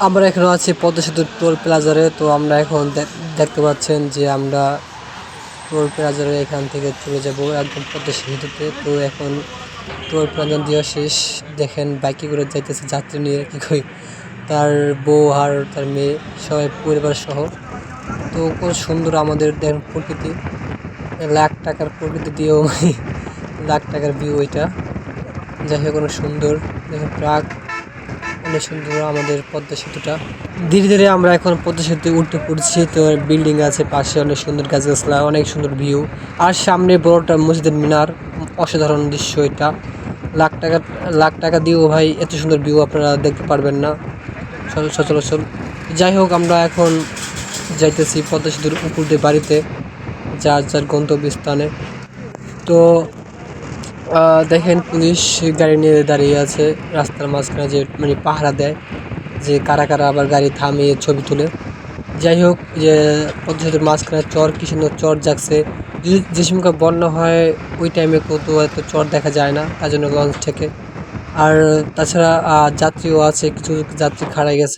আমরা এখনো আছি পদ্মা সেতু টোল প্লাজারে। তো আমরা এখন দেখতে পাচ্ছেন যে আমরা টোল প্লাজারে এখান থেকে চলে যাব একদম পদ্মা সেতুতে। তো এখন টোল প্লাজা দেওয়া শেষ। দেখেন বাইকে করে যাইতেছে যাত্রী নিয়ে, কি কই তার বউ আর তার মেয়ে সবাই পরিবার সহ। তো খুব সুন্দর আমাদের দেখেন প্রকৃতি, লাখ টাকার প্রকৃতি দিয়েও লাখ টাকার ভিউ এটা। যাই হোক অনেক সুন্দর, দেখেন প্রাক অনেক সুন্দর আমাদের পদ্মা সেতুটা। ধীরে ধীরে আমরা এখন পদ্মা সেতুতে উঠতে পড়ছি। তো বিল্ডিং আছে পাশে, অনেক সুন্দর গাছগাছলা, অনেক সুন্দর ভিউ। আর সামনে বড়টা মসজিদের মিনার, অসাধারণ দৃশ্য এটা। লাখ টাকা লাখ টাকা দিয়েও ভাই এত সুন্দর ভিউ আপনারা দেখতে পারবেন না সচরাচর। যাই হোক আমরা এখন যাইতেছি পদ্মা সেতুর উপর দিয়ে বাড়িতে, যার যার গন্তব্যস্থানে। তো দেখেন পুলিশ গাড়ি নিয়ে দাঁড়িয়ে আছে রাস্তার মাঝখানে, যে মানে পাহারা দেয় যে কারা কারা আবার গাড়ি থামিয়ে ছবি তুলে। যাই হোক যে পদ্মা সেতুর মাঝখানে চর, কি সুন্দর চর জাগছে। যদি যে সময় বন্যা হয় ওই টাইমে তো এত চর দেখা যায় না, তার জন্য লঞ্চ থেকে। আর তাছাড়া যাত্রীও আছে, কিছু যাত্রী খাড়াই গেছে।